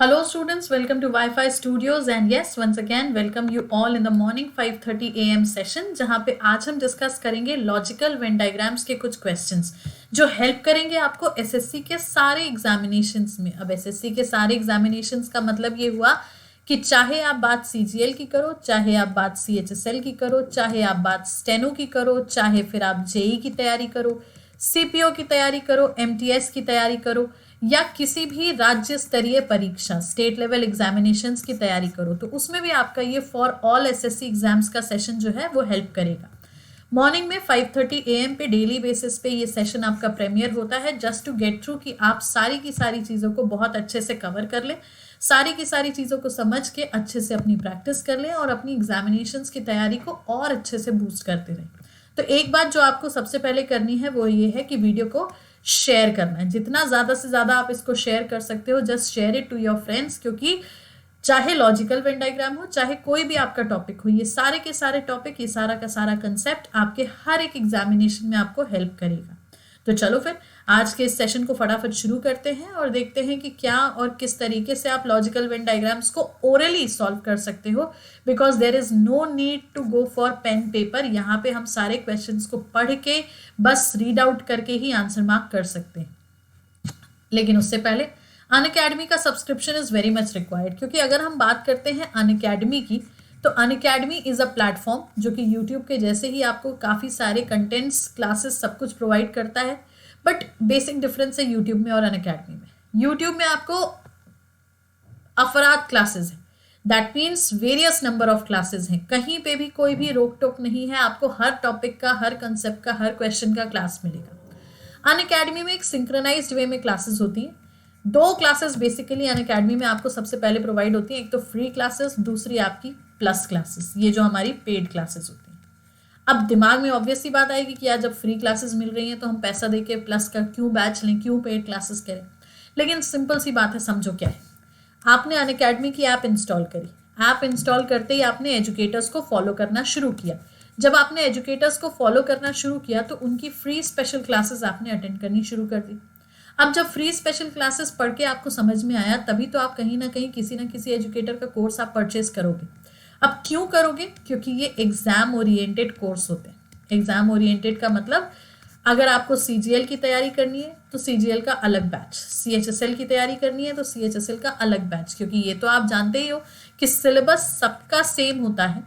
Hello students, welcome to Wi-Fi Studios and yes, once again welcome you all in the morning 5:30 AM session जहाँ पे आज हम discuss करेंगे logical Venn diagrams के कुछ questions जो हेल्प करेंगे आपको एसएससी के सारे एग्जामिनेशंस में। अब एसएससी के सारे एग्जामिनेशंस का मतलब ये हुआ कि चाहे आप बात सीजीएल की करो, चाहे आप बात सीएचएसएल की करो, चाहे आप बात स्टेनो की करो, चाहे फिर आप जेई की तैयारी करो, सीपीओ की तैयारी करो, एमटीएस की तैयारी करो या किसी भी राज्य स्तरीय परीक्षा स्टेट लेवल एग्जामिनेशंस की तैयारी करो, तो उसमें भी आपका ये फॉर ऑल एसएससी एग्जाम्स का सेशन जो है वो हेल्प करेगा। मॉर्निंग में 5:30 AM पे डेली बेसिस पे ये सेशन आपका प्रीमियर होता है जस्ट टू गेट थ्रू कि आप सारी की सारी चीज़ों को बहुत अच्छे से कवर कर लें, सारी की सारी चीज़ों को समझ के अच्छे से अपनी प्रैक्टिस कर लें और अपनी एग्जामिनेशंस की तैयारी को और अच्छे से बूस्ट करते रहें। तो एक बात जो आपको सबसे पहले करनी है वो ये है कि वीडियो को शेयर करना है। जितना ज़्यादा से ज़्यादा आप इसको शेयर कर सकते हो, just share it to your friends, क्योंकि चाहे लॉजिकल वेन डायग्राम हो, चाहे कोई भी आपका टॉपिक हो, ये सारे के सारे टॉपिक, ये सारा का सारा कंसेप्ट आपके हर एक एग्जामिनेशन में आपको हेल्प करेगा। तो चलो फिर आज के इस सेशन को फटाफट शुरू करते हैं और देखते हैं कि क्या और किस तरीके से आप लॉजिकल वेन डायग्राम्स को ओरली सॉल्व कर सकते हो, because there is no need to go for pen paper. यहाँ पे हम सारे क्वेश्चंस को पढ़ के बस रीड आउट करके ही आंसर मार्क कर सकते हैं। लेकिन उससे पहले अनअकैडमी का subscription is very much required, क्योंकि अगर हम बात करते हैं अनअकैडमी की, तो अनअकैडमी इज अ प्लेटफॉर्म जो कि यूट्यूब के जैसे ही आपको काफ़ी सारे कंटेंट्स, क्लासेस, सब कुछ प्रोवाइड करता है। बट बेसिक डिफरेंस है यूट्यूब में और अनअकैडमी में। यूट्यूब में आपको अफराद क्लासेस है, that means various number of classes हैं, कहीं पे भी कोई भी रोक टोक नहीं है, आपको हर टॉपिक का, हर कंसेप्ट का, हर क्वेश्चन का क्लास मिलेगा। अनअकैडमी में एक सिंक्रोनाइज्ड वे में क्लासेस होती हैं। दो क्लासेस बेसिकली अनअकैडमी में आपको सबसे पहले प्रोवाइड होती हैं, एक तो फ्री क्लासेस, दूसरी आपकी प्लस क्लासेस, ये जो हमारी पेड क्लासेस होती हैं। अब दिमाग में ऑब्वियस सी बात आएगी कि यार जब फ्री क्लासेस मिल रही हैं तो हम पैसा दे के प्लस का क्यों बैच लें, क्यों पेड क्लासेस करें। लेकिन सिंपल सी बात है, समझो क्या है। आपने अनअकैडमी की ऐप इंस्टॉल करी, ऐप इंस्टॉल करते ही आपने एजुकेटर्स को फॉलो करना शुरू किया। जब आपने एजुकेटर्स को फॉलो करना शुरू किया तो उनकी फ्री स्पेशल क्लासेस आपने अटेंड करनी शुरू कर दी। अब जब फ्री स्पेशल क्लासेस पढ़ के आपको समझ में आया, तभी तो आप कहीं ना कहीं किसी ना किसी एजुकेटर का कोर्स आप परचेज करोगे। अब क्यों करोगे? क्योंकि ये एग्जाम ओरिएंटेड कोर्स होते हैं। एग्जाम ओरिएंटेड का मतलब, अगर आपको सीजीएल की तैयारी करनी है तो सीजीएल का अलग बैच, सीएचएसएल की तैयारी करनी है तो सीएचएसएल का अलग बैच, क्योंकि ये तो आप जानते ही हो कि सिलेबस सबका सेम होता है,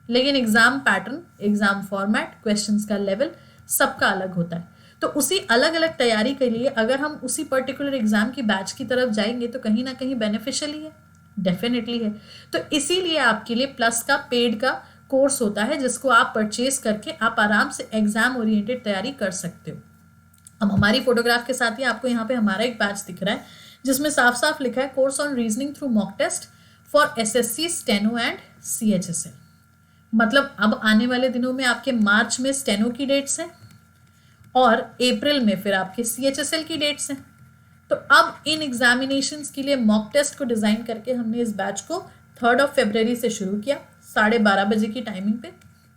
लेकिन exam pattern, exam format, questions का लेवल सबका अलग होता है। तो उसी अलग अलग तैयारी के लिए अगर हम उसी पर्टिकुलर एग्जाम की बैच की तरफ जाएंगे तो कहीं ना कहीं बेनिफिशियल ही है, डेफिनेटली है। तो इसीलिए आपके लिए प्लस का पेड का कोर्स होता है, जिसको आप परचेज करके आप आराम से एग्जाम ओरिएंटेड तैयारी कर सकते हो। अब हमारी फोटोग्राफ के साथ ही आपको यहाँ पे हमारा एक बैच दिख रहा है जिसमें साफ साफ लिखा है course on reasoning through mock test for SSC, steno and CHSL. मतलब अब आने वाले दिनों में आपके मार्च में स्टेनो की डेट्स हैं और अप्रैल में फिर आपके सीएचएसएल की डेट्स हैं। तो अब इन एग्जामिनेशंस के लिए मॉक टेस्ट को डिज़ाइन करके हमने इस बैच को 3 फरवरी से शुरू किया, 12:30 बजे की टाइमिंग पे।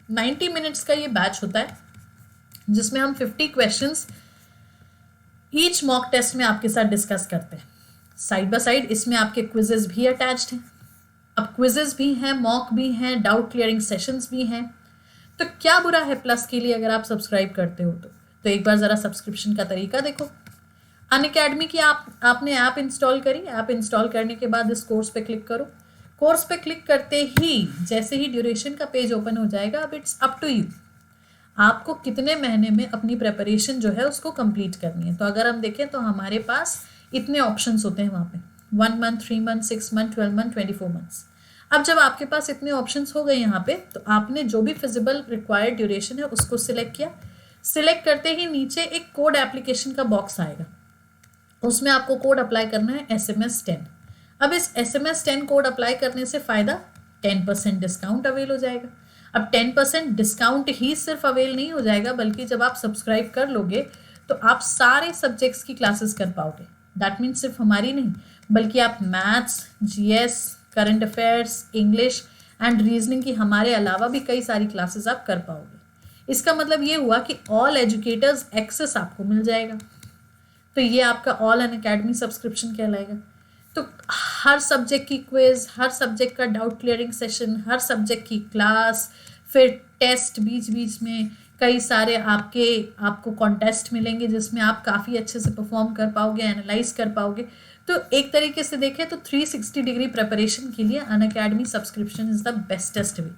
90 मिनट्स का ये बैच होता है जिसमें हम 50 क्वेश्चंस ईच मॉक टेस्ट में आपके साथ डिस्कस करते हैं। साइड बाय साइड इसमें आपके क्विजेज भी अटैच्ड हैं। अब क्विजेज भी हैं, मॉक भी हैं, डाउट क्लियरिंग सेशंस भी हैं। तो क्या बुरा है प्लस के लिए अगर आप सब्सक्राइब करते हो तो एक बार ज़रा सब्सक्रिप्शन का तरीका देखो। अनअकैडमी की आपने ऐप इंस्टॉल करी, ऐप इंस्टॉल करने के बाद इस कोर्स पे क्लिक करो। कोर्स पे क्लिक करते ही जैसे ही ड्यूरेशन का पेज ओपन हो जाएगा, अब इट्स अप टू यू, आपको कितने महीने में अपनी प्रेपरेशन जो है उसको कंप्लीट करनी है। तो अगर हम देखें तो हमारे पास इतने ऑप्शंस होते हैं वहाँ पे, 1 month, 3 month, 6 month, 12 month, 24 months. अब जब आपके पास इतने ऑप्शंस हो गए यहाँ पे, तो आपने जो भी फिजिबल रिक्वायर्ड ड्यूरेशन है उसको सिलेक्ट किया। सिलेक्ट करते ही नीचे एक कोड एप्लीकेशन का बॉक्स आएगा, उसमें आपको कोड अप्लाई करना है SMS10। अब इस SMS10 कोड अप्लाई करने से फ़ायदा 10% डिस्काउंट अवेल हो जाएगा। अब 10% डिस्काउंट ही सिर्फ अवेल नहीं हो जाएगा, बल्कि जब आप सब्सक्राइब कर लोगे तो आप सारे सब्जेक्ट्स की क्लासेस कर पाओगे। दैट मीन्स सिर्फ हमारी नहीं, बल्कि आप maths, GS, current affairs, English and reasoning की हमारे अलावा भी कई सारी क्लासेस आप कर पाओगे। इसका मतलब ये हुआ कि ऑल एजुकेटर्स एक्सेस आपको मिल जाएगा। तो ये आपका ऑल अनअकैडमी सब्सक्रिप्शन कहलाएगा। तो हर सब्जेक्ट की क्विज, हर सब्जेक्ट का डाउट क्लियरिंग सेशन, हर सब्जेक्ट की क्लास, फिर टेस्ट बीच बीच में, कई सारे आपको कॉन्टेस्ट मिलेंगे जिसमें आप काफ़ी अच्छे से परफॉर्म कर पाओगे, एनालाइज कर पाओगे। तो एक तरीके से देखें तो 360 डिग्री प्रिपरेशन के लिए Unacademy subscription is the bestest way.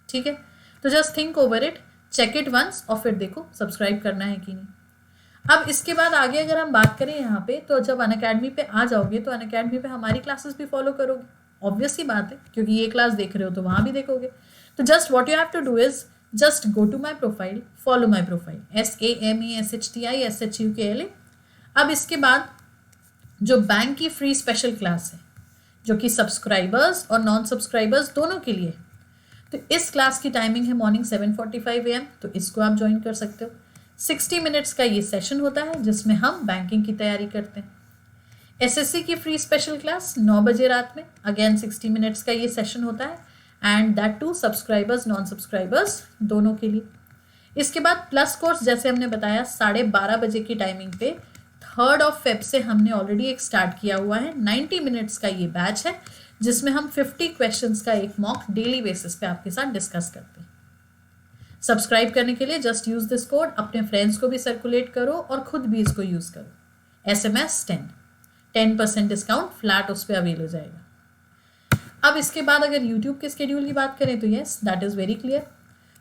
ठीक है, तो just think over it, check it once और फिर देखो सब्सक्राइब करना है कि नहीं। अब इसके बाद आगे अगर हम बात करें यहाँ पे, तो जब अनअकैडमी पे आ जाओगे तो अनअकैडमी पे हमारी क्लासेस भी फॉलो करोगे, ऑब्वियस ही बात है, क्योंकि ये क्लास देख रहे हो तो वहाँ भी देखोगे। तो just what you have to do is just go to my profile, follow my profile, SAMESHTISHUKLA। अब इसके बाद जो बैंक की फ्री स्पेशल क्लास है, जो कि सब्सक्राइबर्स और नॉन सब्सक्राइबर्स दोनों के लिए, तो इस क्लास की टाइमिंग है मॉर्निंग 7:45 AM, तो इसको आप ज्वाइन कर सकते हो। 60 मिनट्स का ये सेशन होता है जिसमें हम बैंकिंग की तैयारी करते हैं। SSC की फ्री स्पेशल क्लास 9 बजे रात में, अगेन 60 मिनट्स का ये सेशन होता है, and that too subscribers non subscribers दोनों के लिए। इसके बाद प्लस कोर्स, जैसे हमने बताया 12:30 बजे की टाइमिंग पे 3 Feb से हमने ऑलरेडी एक स्टार्ट किया हुआ है। 90 मिनट्स का ये बैच है जिसमें हम 50 क्वेश्चंस का एक मॉक डेली बेसिस पे आपके साथ डिस्कस करते हैं। सब्सक्राइब करने के लिए जस्ट यूज दिस कोड, अपने फ्रेंड्स को भी सर्कुलेट करो और खुद भी इसको यूज करो। SMS 10% डिस्काउंट फ्लैट उस पर अवेल हो जाएगा। अब इसके बाद अगर यूट्यूब के स्केड्यूल की बात करें तो yes, that is very clear.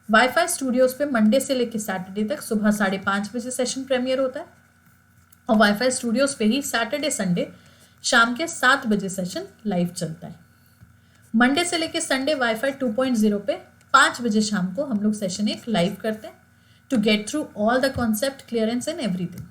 Wifi studios पे मंडे से लेकर सैटरडे तक सुबह 5:30 बजे सेशन प्रीमियर होता है, और वाईफाई स्टूडियोज पे ही सैटरडे संडे शाम के 7 बजे सेशन लाइव चलता है। मंडे से लेकर संडे वाईफाई 2.0 पे 5 बजे शाम को हम लोग सेशन एक लाइव करते हैं, to get through all the concept, clearance and everything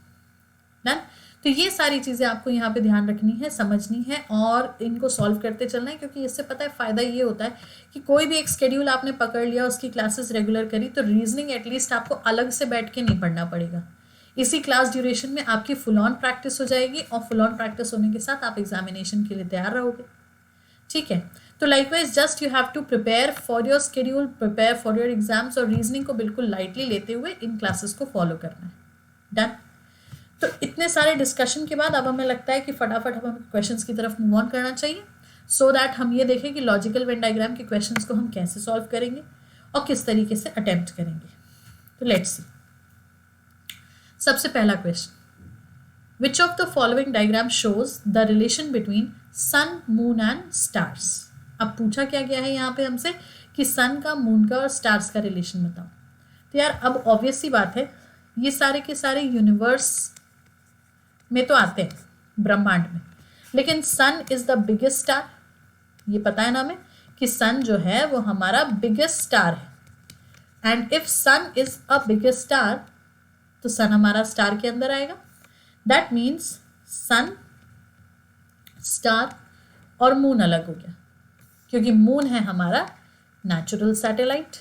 done. तो ये सारी चीज़ें आपको यहाँ पे ध्यान रखनी है, समझनी है और इनको सॉल्व करते चलना है, क्योंकि इससे पता है फ़ायदा ये होता है कि कोई भी एक स्केड्यूल आपने पकड़ लिया, उसकी क्लासेस रेगुलर करी, तो रीजनिंग एटलीस्ट आपको अलग से बैठ के नहीं पढ़ना पड़ेगा। इसी क्लास ड्यूरेशन में आपकी फुल ऑन प्रैक्टिस हो जाएगी, और फुल ऑन प्रैक्टिस होने के साथ आप एग्जामिनेशन के लिए तैयार रहोगे। ठीक है, तो likewise just you have to prepare for your schedule, prepare for your exams, और रीजनिंग को बिल्कुल लाइटली लेते हुए इन क्लासेस को फॉलो करना है। डन। तो इतने सारे डिस्कशन के बाद अब हमें लगता है कि फटाफट हमें क्वेश्चंस की तरफ मूव ऑन करना चाहिए, सो दैट हम ये देखें कि लॉजिकल वेन डायग्राम के क्वेश्चंस को हम कैसे सॉल्व करेंगे और किस तरीके से अटेम्प्ट करेंगे। तो लेट्स सी। सबसे पहला question, which of the following diagram shows the relation between sun, moon and stars. अब पूछा क्या गया है यहाँ पे हमसे कि सन का, मून का और स्टार्स का रिलेशन बताओ। तो यार अब ऑब्वियस सी बात है, ये सारे के सारे यूनिवर्स में तो आते हैं, ब्रह्मांड में, लेकिन सन इज द बिगेस्ट स्टार। ये पता है ना हमें कि सन जो है वो हमारा बिगेस्ट स्टार है, and if sun is a biggest star तो सन हमारा स्टार के अंदर आएगा। दैट मीन्स सन, स्टार और मून अलग हो गया, क्योंकि मून है हमारा नेचुरल सैटेलाइट।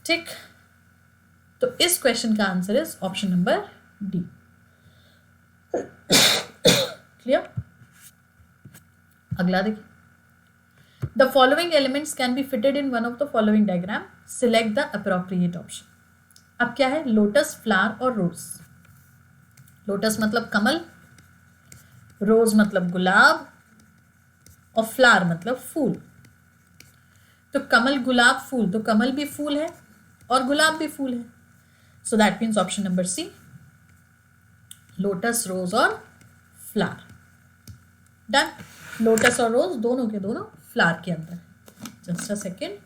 ठीक, तो इस क्वेश्चन का answer is option number D. Clear? अगला देखिए, the following elements can be fitted in one of the following diagram, select the appropriate option. अब क्या है, लोटस, फ्लावर और रोज। लोटस मतलब कमल, रोज मतलब गुलाब, और फ्लावर मतलब फूल। तो कमल, गुलाब, फूल, तो कमल भी फूल है और गुलाब भी फूल है, so that means option number C, lotus, rose और फ्लावर। डन। लोटस और रोज दोनों के दोनों फ्लावर के अंदर। Just a second.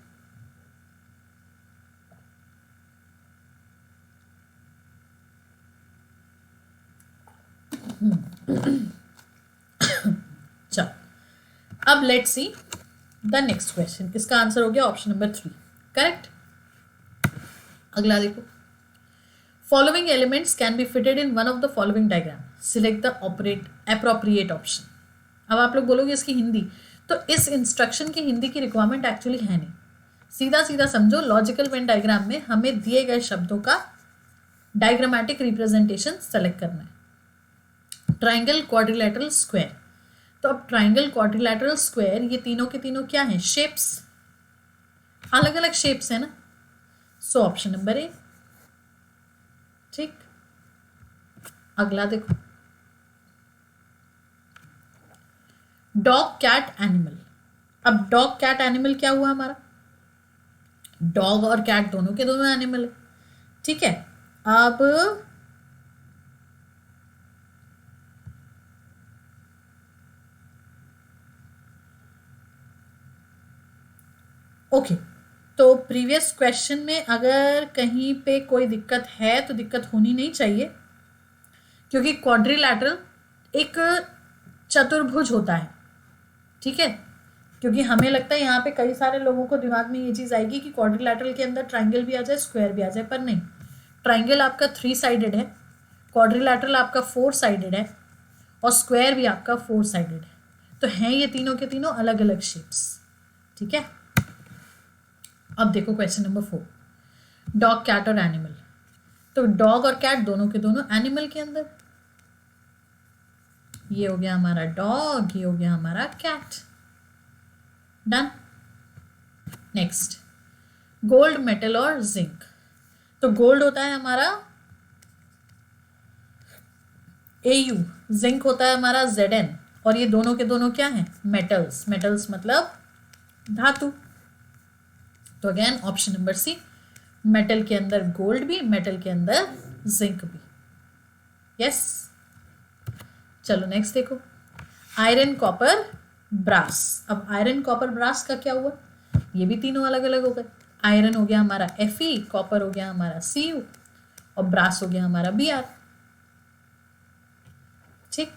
चलो, अब let's see the next question. इसका आंसर हो गया ऑप्शन नंबर 3, करेक्ट। अगला देखो, following elements can be fitted in one of the following diagram, select the appropriate option. अब आप लोग बोलोगे इसकी हिंदी, तो इस इंस्ट्रक्शन की हिंदी की रिक्वायरमेंट एक्चुअली है नहीं। सीधा सीधा समझो, लॉजिकल वेन डायग्राम में हमें दिए गए शब्दों का डायग्रामेटिक रिप्रेजेंटेशन सेलेक्ट करना है। Triangle, quadrilateral, square. तो अब ट्राइंगल, क्वाड्रिलेटरल, स्क्वायर, ये तीनों के तीनों क्या हैं, शेप्स, अलग अलग शेप्स है ना, सो ऑप्शन नंबर ए। ठीक, अगला देखो, डॉग कैट एनिमल। अब डॉग कैट एनिमल क्या हुआ हमारा, डॉग और कैट दोनों के दोनों एनिमल है, ठीक है। अब ओके, तो प्रीवियस क्वेश्चन में अगर कहीं पे कोई दिक्कत है तो दिक्कत होनी नहीं चाहिए, क्योंकि क्वाड्रिलैटरल एक चतुर्भुज होता है, ठीक है। क्योंकि हमें लगता है यहाँ पे कई सारे लोगों को दिमाग में ये चीज़ आएगी कि क्वाड्रिलैटरल के अंदर ट्राइंगल भी आ जाए, स्क्वायर भी आ जाए, पर नहीं, ट्राइंगल आपका 3 साइडेड है, क्वाड्रिलैटरल आपका 4 साइडेड है, और स्क्वायर भी आपका 4 साइडेड है। तो हैं ये तीनों के तीनों अलग अलग शेप्स, ठीक है। अब देखो क्वेश्चन नंबर 4, डॉग कैट और एनिमल। तो डॉग और कैट दोनों के दोनों एनिमल के अंदर, ये हो गया हमारा डॉग, ये हो गया हमारा cat, done. Next, gold, metal और जिंक। तो गोल्ड होता है हमारा AU, जिंक होता है हमारा ZN, और ये दोनों के दोनों क्या हैं, मेटल्स। मेटल्स मतलब धातु। तो again option number C, metal के अंदर गोल्ड भी, मेटल के अंदर जिंक भी, यस। चलो नेक्स्ट देखो, आयरन, कॉपर, ब्रास। अब आयरन, कॉपर, ब्रास का क्या हुआ, ये भी तीनों अलग अलग हो गए। आयरन हो गया हमारा Fe, कॉपर हो गया हमारा Cu, और ब्रास हो गया हमारा Br, ठीक।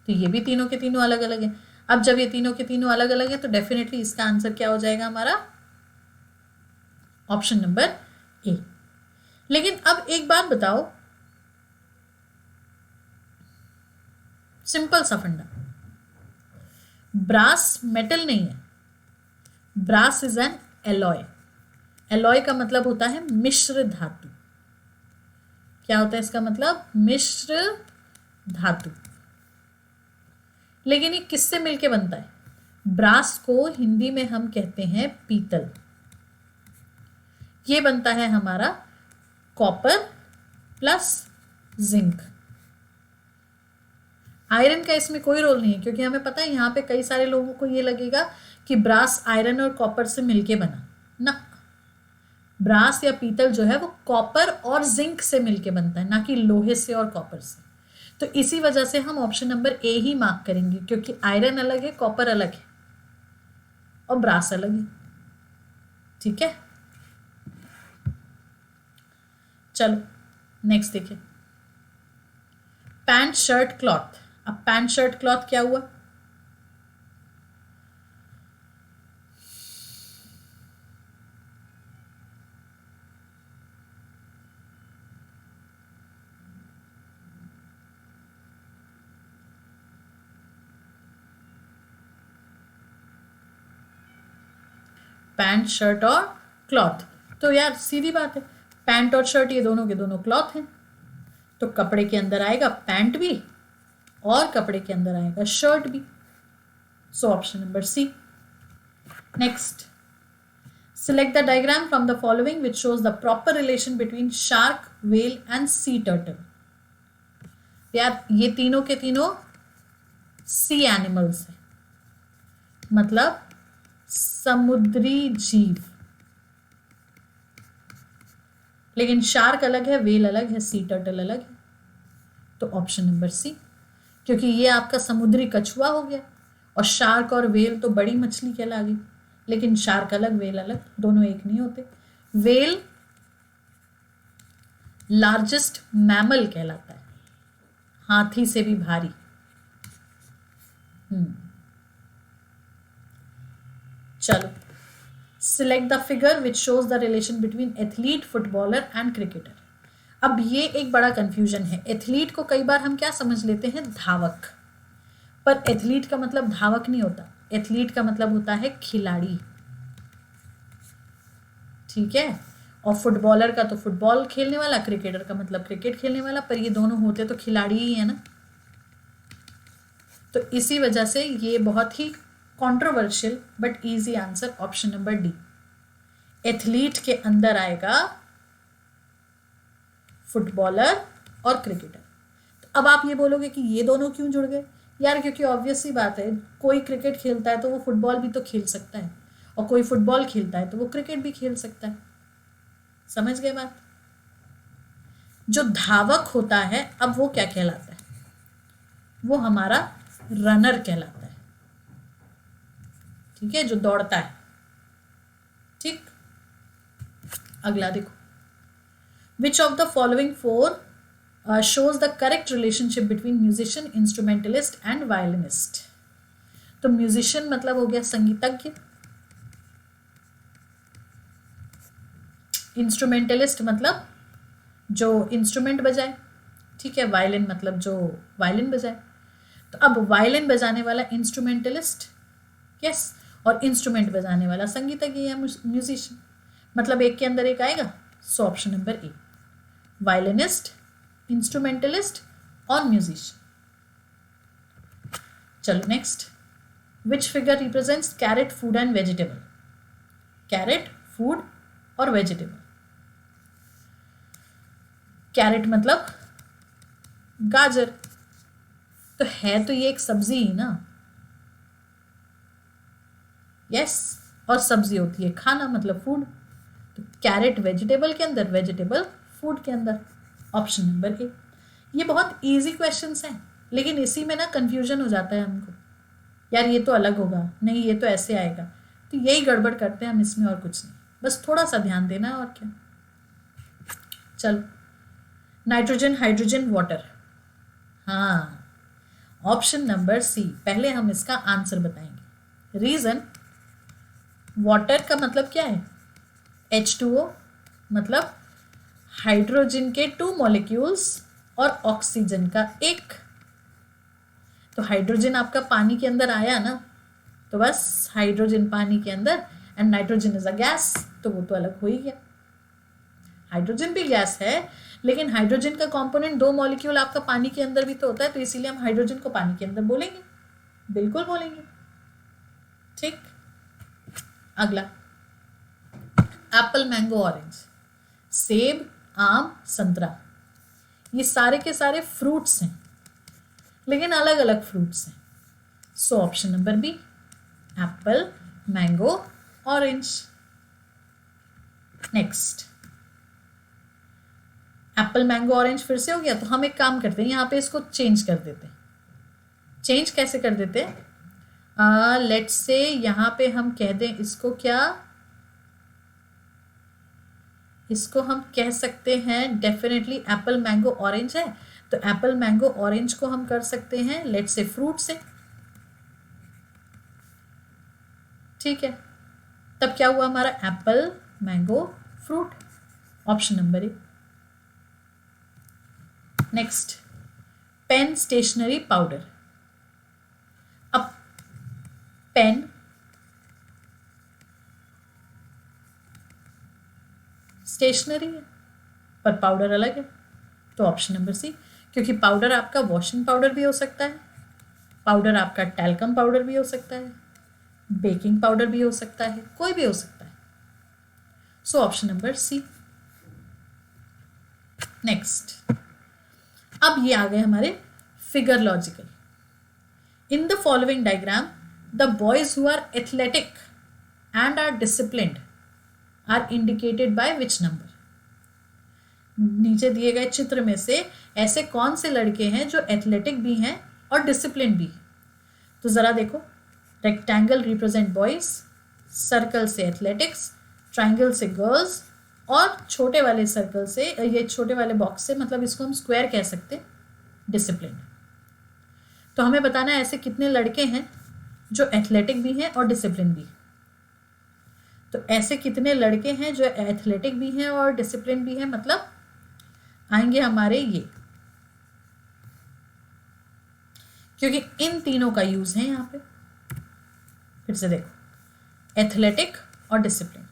तो ये भी तीनों के तीनों अलग अलग हैं। अब जब ये तीनों के तीनों अलग अलग हैं तो डेफिनेटली इसका आंसर क्या हो जाएगा हमारा, ऑप्शन नंबर ए। लेकिन अब एक बात बताओ, सिंपल सा फंडा, ब्रास मेटल नहीं है, brass is an alloy. Alloy का मतलब होता है मिश्र धातु। क्या होता है इसका मतलब, मिश्र धातु। लेकिन ये किससे मिलके बनता है, ब्रास को हिंदी में हम कहते हैं पीतल। ये बनता है हमारा कॉपर प्लस जिंक। आयरन का इसमें कोई रोल नहीं है, क्योंकि हमें पता है यहाँ पे कई सारे लोगों को ये लगेगा कि ब्रास आयरन और कॉपर से मिलके बना ना, ब्रास या पीतल जो है वो कॉपर और जिंक से मिलके बनता है, ना कि लोहे से और कॉपर से। तो इसी वजह से हम ऑप्शन नंबर ए ही मार्क करेंगे, क्योंकि आयरन अलग है, कॉपर अलग है और ब्रास अलग है, ठीक है। चलो नेक्स्ट देखिए, पैंट शर्ट क्लॉथ। अब पैंट शर्ट क्लॉथ क्या हुआ, पैंट शर्ट और क्लॉथ। तो यार सीधी बात है, पैंट और शर्ट ये दोनों के दोनों क्लॉथ हैं, तो कपड़े के अंदर आएगा पैंट भी और कपड़े के अंदर आएगा शर्ट भी। So option number C. Next, select the diagram from the following which shows the proper relation between shark, whale and sea turtle. यार ये तीनों के तीनों सी एनिमल्स हैं, मतलब समुद्री जीव। लेकिन शार्क अलग है, वेल अलग है, सी टर्टल अलग है। तो ऑप्शन नंबर सी, क्योंकि ये आपका समुद्री कछुआ हो गया, और शार्क और वेल तो बड़ी मछली कहला गई, लेकिन शार्क अलग वेल अलग, दोनों एक नहीं होते। वेल लार्जेस्ट मैमल कहलाता है, हाथी से भी भारी। चलो, select the figure which shows the relation between athlete, footballer and cricketer. अब ये एक बड़ा कंफ्यूजन है, एथलीट को कई बार हम क्या समझ लेते हैं, धावक, पर एथलीट का मतलब धावक नहीं होता, एथलीट का मतलब होता है खिलाड़ी, ठीक है। और फुटबॉलर का तो फुटबॉल खेलने वाला, क्रिकेटर का मतलब क्रिकेट खेलने वाला, पर ये दोनों होते तो खिलाड़ी ही है ना। तो इसी वजह से ये बहुत ही controversial but easy answer option number D, athlete के अंदर आएगा फुटबॉलर और क्रिकेटर। तो अब आप ये बोलोगे कि ये दोनों क्यों जुड़ गए, यार क्योंकि ऑब्वियस सी बात है, कोई क्रिकेट खेलता है तो वो फुटबॉल भी तो खेल सकता है, और कोई फुटबॉल खेलता है तो वो क्रिकेट भी खेल सकता है। समझ गए बात? जो धावक होता है, अब वो क्या कहलाता है? वो हमारा रनर कहलाता है। ठीक है, जो दौड़ता है। ठीक, अगला देखो, विच of the following four shows the correct relationship between musician, instrumentalist and violinist। तो म्यूजिशियन मतलब हो गया संगीतज्ञ, इंस्ट्रूमेंटलिस्ट मतलब जो इंस्ट्रूमेंट बजाए, ठीक है, वायलिन मतलब जो वायलिन बजाए। तो अब वायलिन बजाने वाला इंस्ट्रूमेंटलिस्ट, यस, और इंस्ट्रूमेंट बजाने वाला संगीतज्ञ या म्यूजिशियन, मतलब एक के अंदर एक आएगा। So option number A, violinist, instrumentalist और म्यूजिशियन। चलो next, which figure represents carrot, food and vegetable? Carrot, food और वेजिटेबल। कैरेट मतलब गाजर, तो है तो ये एक सब्जी ही ना, यस, और सब्जी होती है खाना, मतलब फूड। तो कैरेट वेजिटेबल के अंदर, वेजिटेबल फूड के अंदर। ऑप्शन नंबर ए। ये बहुत इजी क्वेश्चंस हैं, लेकिन इसी में ना कंफ्यूजन हो जाता है हमको, यार ये तो अलग होगा, नहीं ये तो ऐसे आएगा, तो यही गड़बड़ करते हैं हम इसमें, और कुछ नहीं, बस थोड़ा सा ध्यान देना है, और क्या। चलो, नाइट्रोजन, हाइड्रोजन, वाटर। हाँ, ऑप्शन नंबर सी। पहले हम इसका आंसर बताएंगे। रीजन, वाटर का मतलब क्या है? H2O, मतलब हाइड्रोजन के 2 मॉलिक्यूल्स और ऑक्सीजन का 1। तो हाइड्रोजन आपका पानी के अंदर आया ना, तो बस हाइड्रोजन पानी के अंदर, and nitrogen is a gas, तो वो तो अलग हो ही गया। हाइड्रोजन भी गैस है, लेकिन हाइड्रोजन का कंपोनेंट 2 मॉलिक्यूल आपका पानी के अंदर भी तो होता है, तो इसीलिए हम हाइड्रोजन को पानी के अंदर बोलेंगे, बिल्कुल बोलेंगे। ठीक, अगला, एप्पल, मैंगो, ऑरेंज। सेब, आम, संतरा, ये सारे के सारे फ्रूट्स हैं, लेकिन अलग अलग फ्रूट्स हैं। So option number B, apple, mango, orange. Next, apple, mango, orange फिर से हो गया, तो हम एक काम करते हैं, यहाँ पे इसको चेंज कर देते हैं। चेंज कैसे कर देते हैं? लेट्स से यहाँ पे हम कह दें इसको, क्या इसको हम कह सकते हैं, डेफिनेटली एप्पल, मैंगो, ऑरेंज है, तो एप्पल, मैंगो, ऑरेंज को हम कर सकते हैं लेट्स से फ्रूट से। ठीक है, तब क्या हुआ हमारा? Apple, mango, fruit. Option number A. Next, pen, stationery, powder. अब पेन स्टेशनरी है, पर पाउडर अलग है, तो ऑप्शन नंबर सी, क्योंकि पाउडर आपका वॉशिंग पाउडर भी हो सकता है, पाउडर आपका टैल्कम पाउडर भी हो सकता है, बेकिंग पाउडर भी हो सकता है, कोई भी हो सकता है। So option number C. Next, अब ये आ गए हमारे figure logical. In the following diagram, the boys who are athletic and are disciplined are indicated by which number? नीचे दिए गए चित्र में से ऐसे कौन से लड़के हैं जो एथलेटिक भी हैं और डिसिप्लिन भी? तो जरा देखो, रेक्टेंगल रिप्रेजेंट बॉयज, सर्कल से एथलेटिक्स, ट्राइंगल से गर्ल्स, और छोटे वाले सर्कल से, ये छोटे वाले बॉक्स से, मतलब इसको हम स्क्वायर कह सकते हैं, डिसिप्लिन। तो हमें बताना है ऐसे कितने लड़के हैं जो एथलेटिक भी हैं और डिसिप्लिन भी। तो ऐसे कितने लड़के हैं जो एथलेटिक भी हैं और डिसिप्लिन भी हैं, मतलब आएंगे हमारे ये, क्योंकि इन तीनों का यूज है यहाँ पे। फिर से देखो, एथलेटिक और डिसिप्लिन,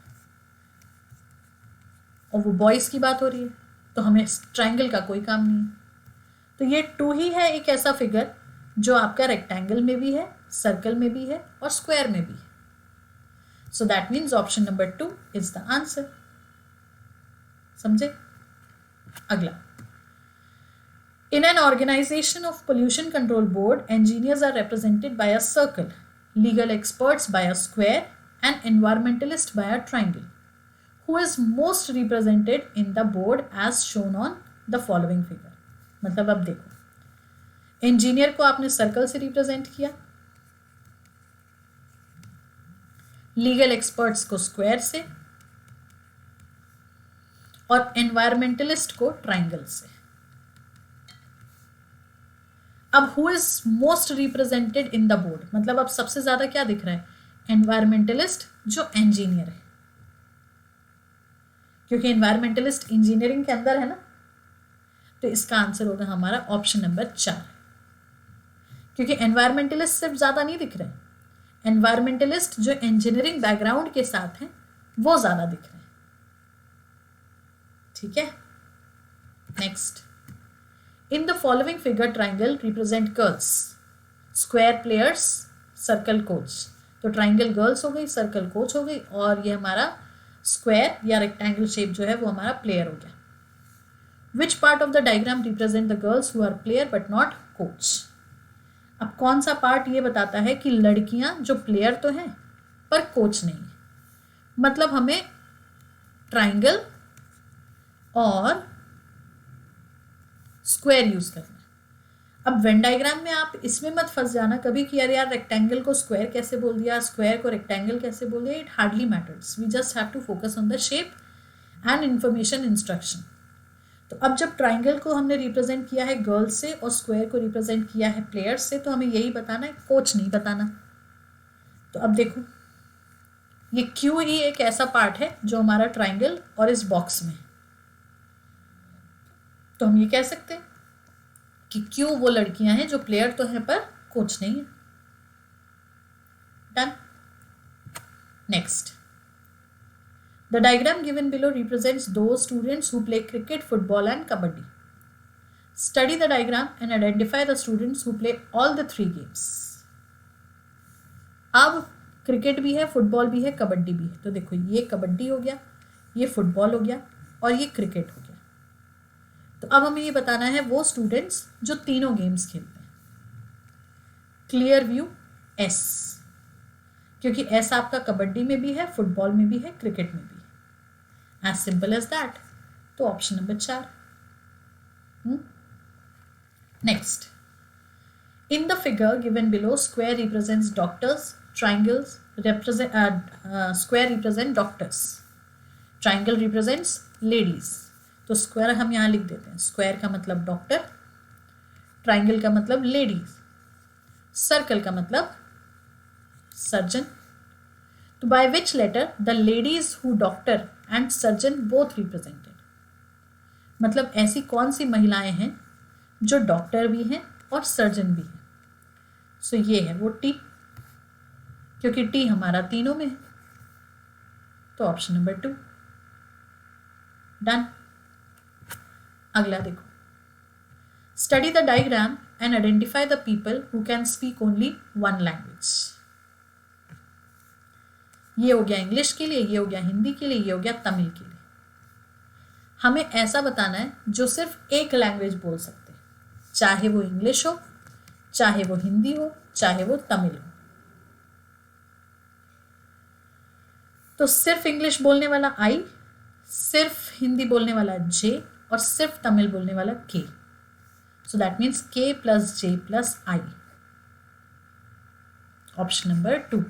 और वो बॉयज की बात हो रही है, तो हमें ट्रायंगल का कोई काम नहीं है। तो ये 2 ही है एक ऐसा फिगर जो आपका रेक्टेंगल में भी है, सर्कल में भी है और स्क्वायर में भी है। So that means option number 2 is the answer. समझे? अगला, In an organization of pollution control board, engineers are represented by a circle, legal experts by a square, and environmentalist by a triangle. Who is most represented in the board as shown on the following figure? मतलब अब देखो, engineer को आपने circle से represent किया, legal experts को square से, और एनवायरमेंटलिस्ट को ट्राइंगल से. अब who is most represented in the board, मतलब अब सबसे ज्यादा क्या दिख रहा है? एनवायरमेंटलिस्ट जो इंजीनियर है, क्योंकि एनवायरमेंटलिस्ट इंजीनियरिंग के अंदर है ना, तो इसका आंसर होगा हमारा ऑप्शन नंबर 4. क्योंकि एनवायरमेंटलिस्ट सिर्फ ज्यादा नहीं दिख रहे हैं, एनवायरमेंटलिस्ट जो इंजीनियरिंग बैकग्राउंड के साथ हैं वो ज्यादा दिख रहे हैं. ठीक है, next. In the following figure, triangle represent girls, square players, circle coach. तो ट्राइंगल गर्ल्स हो गई, सर्कल कोच हो गई, और ये हमारा स्क्वायर या रेक्टेंगल शेप जो है वो हमारा प्लेयर हो गया. Which part of the diagram represent the girls who are player but not coach? अब कौन सा पार्ट ये बताता है कि लड़कियां जो प्लेयर तो हैं पर कोच नहीं है? मतलब हमें ट्राइंगल और स्क्वायर यूज करना है. अब वेन डायग्राम में आप इसमें मत फंस जाना कभी कि यार रेक्टेंगल को स्क्वायर कैसे बोल दिया, स्क्वायर को रेक्टेंगल कैसे बोल दिया. It hardly matters, we just have to focus on the shape and information instruction. तो अब जब ट्राइंगल को हमने रिप्रेजेंट किया है गर्ल्स से और स्क्वायर को रिप्रेजेंट किया है प्लेयर्स से, तो हमें यही बताना है, कोच नहीं बताना. तो अब देखो, ये क्यू ही एक ऐसा पार्ट है जो हमारा ट्राइंगल और इस बॉक्स में, तो हम ये कह सकते हैं कि क्यों वो लड़कियां हैं जो प्लेयर तो हैं पर कोच नहीं है. Done. Next. The diagram given below represents दो students who play cricket, football and kabaddi. Study the diagram and identify the students who play all the 3 games. अब क्रिकेट भी है, फुटबॉल भी है, कबड्डी भी है. तो देखो, ये कबड्डी हो गया, ये फुटबॉल हो गया और ये क्रिकेट हो गया. तो अब हमें ये बताना है वो स्टूडेंट्स जो तीनों गेम्स खेलते हैं. क्लियर व्यू एस, क्योंकि एस आपका कबड्डी में भी है, फुटबॉल में भी है, क्रिकेट में भी है. As simple as that. तो option number 4. Next. In the figure given below, square represents doctors, triangles square represent doctors, triangle represents ladies. तो स्क्वायर हम यहाँ लिख देते हैं. स्क्वायर का मतलब डॉक्टर, ट्राइंगल का मतलब लेडीज, सर्कल का मतलब सर्जन. तो by which letter the ladies who doctor and surgeon both represented? मतलब ऐसी कौन सी महिलाएं हैं जो डॉक्टर भी हैं और सर्जन भी हैं? सो ये है वो टी, क्योंकि टी हमारा तीनों में है. तो ऑप्शन नंबर 2. डन. अगला देखो. Study the diagram and identify the people who can speak only 1 language. ये हो गया इंग्लिश के लिए, ये हो गया हिंदी के लिए, ये हो गया तमिल के लिए. हमें ऐसा बताना है जो सिर्फ एक लैंग्वेज बोल सकते, चाहे वो इंग्लिश हो, चाहे वो हिंदी हो, चाहे वो तमिल हो. तो सिर्फ इंग्लिश बोलने वाला आई, सिर्फ हिंदी बोलने वाला जे, और सिर्फ तमिल बोलने वाला K. So that means K plus J plus I. Option number 2.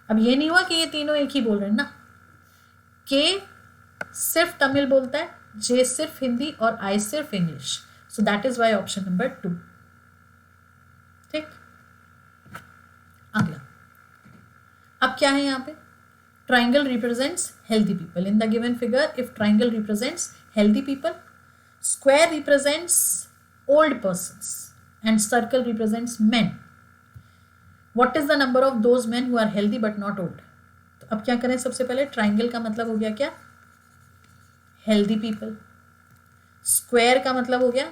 अब ये नहीं हुआ कि ये तीनों एक ही बोल रहे हैं ना. के सिर्फ तमिल बोलता है, जे सिर्फ हिंदी और आई सिर्फ English. So that is why option number 2. ठीक. अगला. अब क्या है यहाँ पे? Triangle represents healthy people. In the given figure, if triangle represents healthy people, square represents old persons and circle represents men. What is the number of those men who are healthy but not old? तो अब क्या करें? सबसे पहले triangle का मतलब हो गया क्या? Healthy people. Square का मतलब हो गया,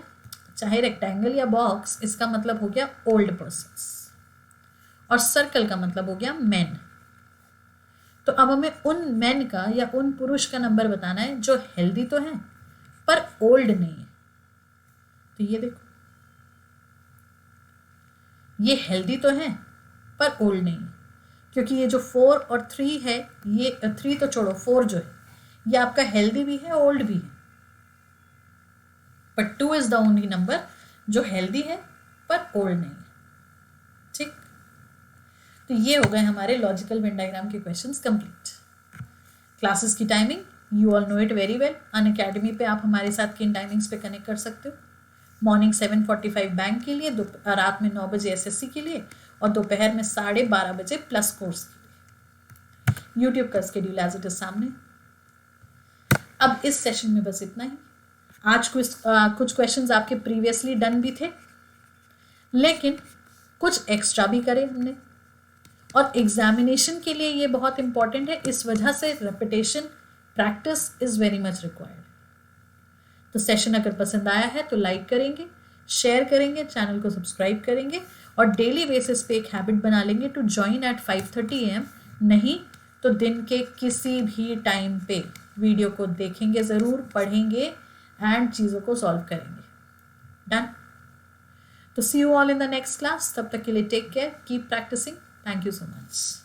चाहे rectangle या box, इसका मतलब हो गया old persons. और circle का मतलब हो गया men. तो अब हमें उन मेन का या उन पुरुष का नंबर बताना है जो हेल्दी तो हैं पर ओल्ड नहीं है. तो ये देखो, ये हेल्दी तो है पर ओल्ड नहीं, क्योंकि ये जो 4 और 3 है, ये 3 तो छोड़ो, 4 जो है ये आपका हेल्दी भी है ओल्ड भी है, but 2 is the only number जो हेल्दी है पर ओल्ड नहीं है। ठीक, तो ये हो गए हमारे लॉजिकल वेन डायग्राम के क्वेश्चंस कंप्लीट। क्लासेस की timing you all know it very well. Unacademy पे आप हमारे साथ किन टाइमिंग्स पे कनेक्ट कर सकते हो? मॉर्निंग 7:45 बैंक के लिए, रात में 9 बजे एसएससी के लिए, और दोपहर में 12:30 बजे प्लस कोर्स के लिए। यूट्यूब का स्केड्यूल एज इट इज सामने। अब इस सेशन में बस इतना ही। आज कुछ क्वेश्चंस आपके प्रीवियसली डन भी थे, लेकिन कुछ एक्स्ट्रा भी करे हमने, और एग्जामिनेशन के लिए ये बहुत इंपॉर्टेंट है, इस वजह से repetition practice is very much required. तो सेशन अगर पसंद आया है तो लाइक करेंगे, शेयर करेंगे, चैनल को सब्सक्राइब करेंगे, और डेली बेसिस पे एक हैबिट बना लेंगे टू ज्वाइन एट 5:30 AM। नहीं तो दिन के किसी भी टाइम पे वीडियो को देखेंगे ज़रूर, पढ़ेंगे एंड चीज़ों को सॉल्व करेंगे। डन? तो see you all in the next class. तब तक के लिए take care, keep practising. Thank you so much.